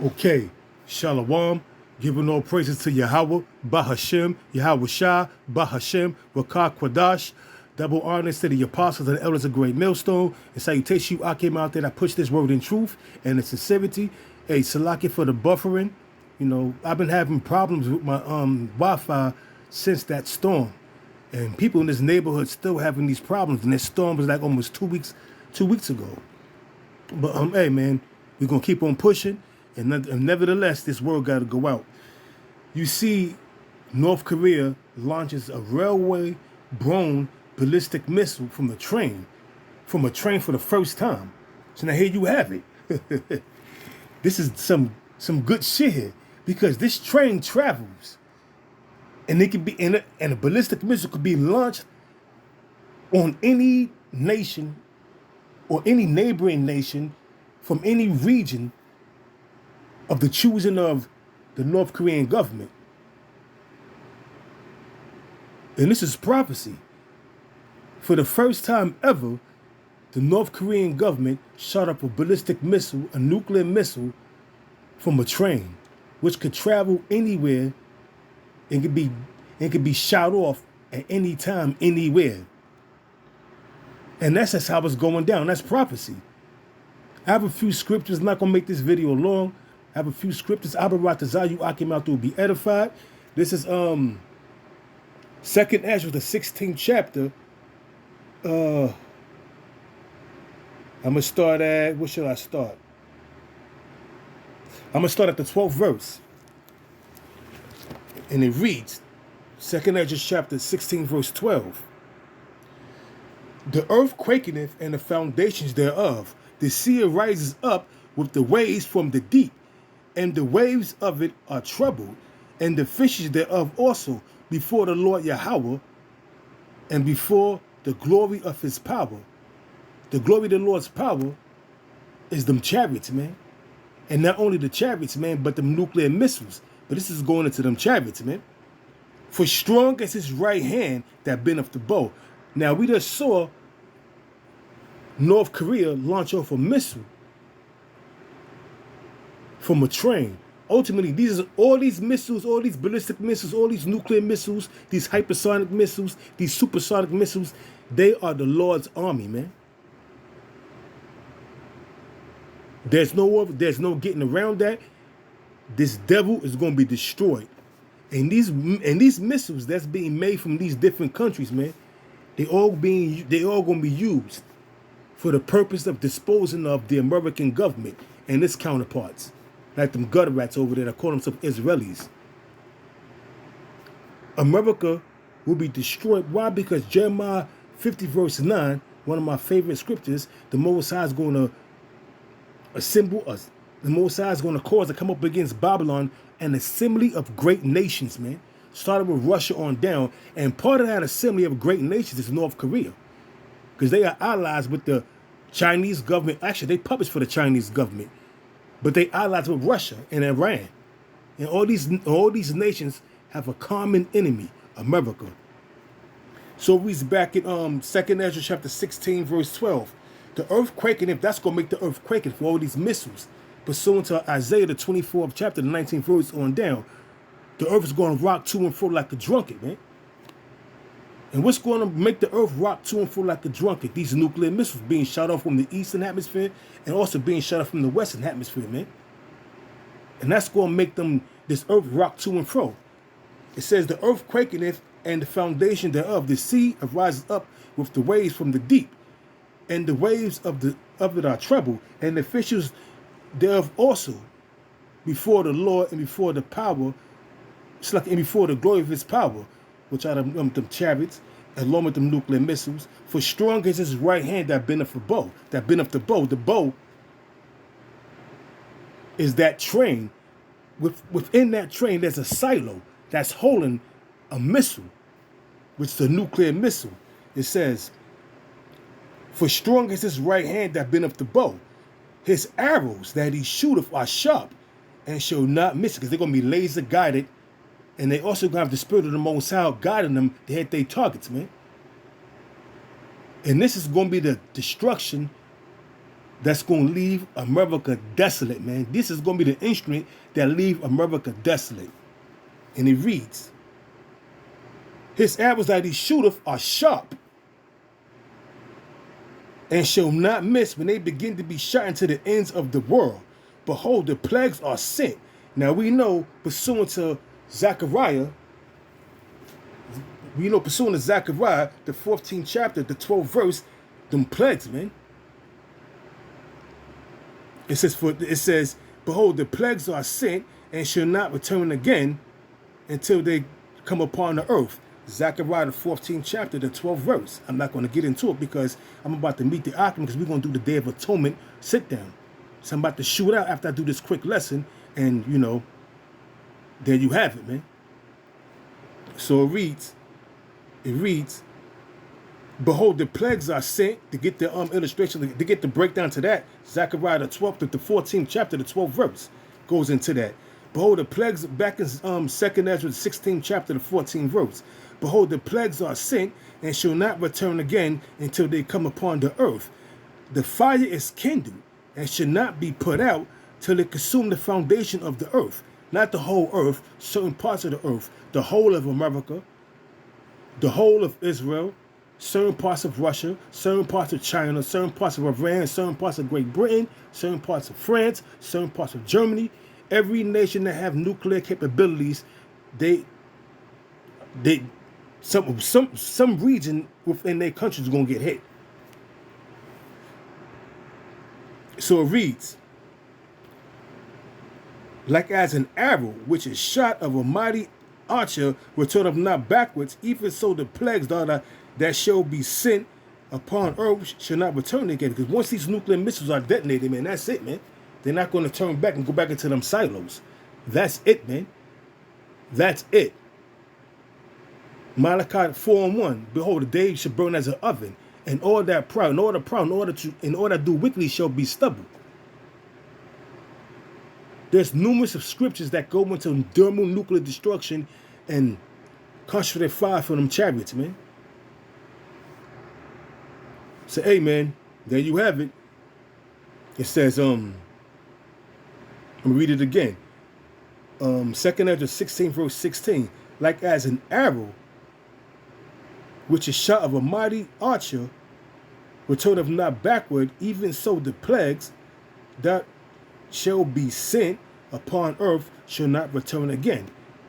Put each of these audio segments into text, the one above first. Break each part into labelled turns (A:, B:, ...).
A: Okay, Shalom, giving all praises to Yahweh, Bahashem, Yahweh Shah, Bahashem, Rakah Kwadash. Double honors to the apostles and the elders of Great Millstone. And salutation you, I came out there that push this word in truth and in sincerity. Hey, Salaki for the buffering. You know, I've been having problems with my Wi-Fi since that storm. And people in this neighborhood still having these problems. And this storm was like almost 2 weeks ago. But hey man, we're gonna keep on pushing, and nevertheless, this word gotta go out. You see, North Korea launches a railway-borne ballistic missile from a train for the first time. So now here you have it. This is some good shit here, because this train travels, and it could be and a ballistic missile could be launched on any nation or any neighboring nation from any region of the choosing of the North Korean government. And this is prophecy. For the first time ever, the North Korean government shot up a ballistic missile, a nuclear missile, from a train, which could travel anywhere and could be shot off at any time, anywhere. And that's just how it's going down. That's prophecy. I have a few scriptures. I'm not going to make this video long. I have a few scriptures. Abarat Zayu Akim out to be edified. This is 2nd Ezra, the 16th chapter. I'm going to start at, what should I start? I'm going to start at the 12th verse. And it reads, 2nd Ezra chapter 16, verse 12. The earth quaketh and the foundations thereof. The sea rises up with the waves from the deep, and the waves of it are troubled, and the fishes thereof also before the Lord Yahweh, and before the glory of his power. The glory of the Lord's power is them chariots, man. And not only the chariots, man, but them nuclear missiles. But this is going into them chariots, man. For strong is his right hand that bendeth the bow. Now, we just saw North Korea launch off a missile from a train. Ultimately, all these missiles, all these ballistic missiles, all these nuclear missiles, these hypersonic missiles, these supersonic missiles, they are the Lord's army, man. There's no getting around that. This devil is going to be destroyed. And these missiles that's being made from these different countries, man, they all going to be used for the purpose of disposing of the American government and its counterparts, like them gutter rats over there that call themselves Israelis. America will be destroyed. Why? Because Jeremiah 50 verse 9, one of my favorite scriptures, the Most High is going to assemble us. The Most High is going to cause to come up against Babylon an assembly of great nations, man. Started with Russia on down. And part of that assembly of great nations is North Korea. Because they are allies with the Chinese government. Actually, they publish for the Chinese government. But they allies with Russia and Iran. And all these nations have a common enemy, America. So we's back in 2nd Ezra chapter 16, verse 12. The earth quaking, if that's going to make the earth quaking for all these missiles, pursuant to Isaiah the 24th chapter, the 19th verse on down, the earth is going to rock to and fro like a drunkard, man. And what's going to make the earth rock to and fro like a drunkard? These nuclear missiles being shot off from the eastern hemisphere and also being shot off from the western hemisphere, man. And that's going to make this earth rock to and fro. It says, the earth quaketh and the foundation thereof. The sea rises up with the waves from the deep, and the waves of it are troubled, and the fishes thereof also before the Lord and before the power, it's like and before the glory of his power, which are them chariots, along with them nuclear missiles. For strong is his right hand that bendeth the bow. That bendeth the bow. The bow is that train. Within that train, there's a silo that's holding a missile, which is a nuclear missile. It says, for strong is his right hand that bendeth the bow. His arrows that he shooteth are sharp and shall not miss, because they're going to be laser guided. And they also going to have the spirit of the Most High guiding them to hit their targets, man. And this is going to be the destruction that's going to leave America desolate, man. This is going to be the instrument that leave America desolate. And it reads, his arrows that he shooteth are sharp, and shall not miss when they begin to be shot into the ends of the world. Behold, the plagues are sent. Now we know, pursuant to Zechariah, the 14th chapter, the 12th verse, them plagues, man. It says, behold, the plagues are sent and shall not return again until they come upon the earth. Zechariah, the 14th chapter, the 12th verse. I'm not going to get into it because I'm about to meet the Akim, because we're going to do the Day of Atonement sit down. So I'm about to shoot out after I do this quick lesson, and there you have it, man. So it reads, behold, the plagues are sent, to get the illustration, to get the breakdown to that. Zechariah the 12th to the 14th chapter, the 12th verse goes into that. Behold, the plagues, back in 2nd Ezra, the 16th chapter, the 14th verse. Behold, the plagues are sent and shall not return again until they come upon the earth. The fire is kindled and should not be put out till it consume the foundation of the earth. Not the whole earth, certain parts of the earth, the whole of America, the whole of Israel, certain parts of Russia, certain parts of China, certain parts of Iran, certain parts of Great Britain, certain parts of France, certain parts of Germany. Every nation that have nuclear capabilities, some region within their country is gonna get hit. So it reads, like as an arrow which is shot of a mighty archer returneth not backwards, even so the plagues that shall be sent upon earth shall not return again. Because once these nuclear missiles are detonated, man, that's it, man. They're not going to turn back and go back into them silos. That's it, man. That's it. Malachi 4:1. Behold, the day shall burn as an oven, and all that proud, in order to do wickedly shall be stubble. There's numerous of scriptures that go into thermonuclear destruction and concentrated fire for them chariots, man. So, hey, man, there you have it. It says, I'm going to read it again. 2nd Ezra 16, verse 16. Like as an arrow, which is shot of a mighty archer, returneth not backward, even so the plagues that shall be sent upon earth shall not return again.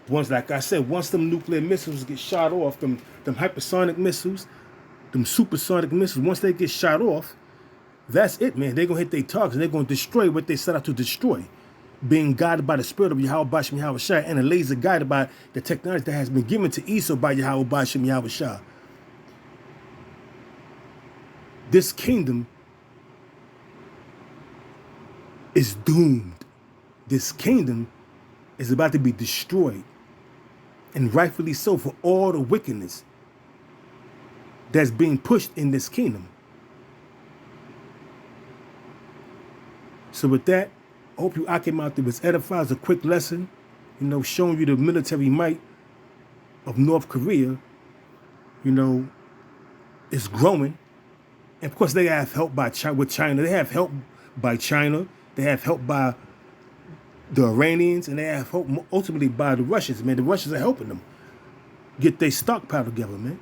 A: Once, like I said, once them nuclear missiles get shot off, them hypersonic missiles, them supersonic missiles, once they get shot off, that's it, man. They're going to hit their targets and they're going to destroy what they set out to destroy. Being guided by the spirit of Yahweh Bashim Yahweh Shah, and a laser guided by the technology that has been given to Esau by Yahweh Bashim Yahweh Shah. This kingdom is doomed. This kingdom is about to be destroyed, and rightfully so, for all the wickedness that's being pushed in this kingdom. So with that, I hope I came out there was edified. It's a quick lesson, showing you the military might of North Korea. It's growing. And of course, they have help with China. They have help by China. They have help by the Iranians, and they have help ultimately by the Russians. Man, the Russians are helping them get their stockpile together, man,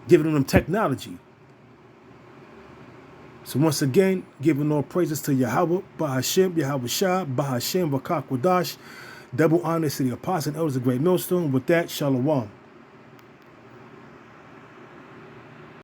A: giving them technology. So once again, giving all praises to Yahweh, Bahashem, Yahweh Shah, Bahashem, Vakak Wadash, double honors to the apostles and elders of the Great Millstone. With that, Shalom.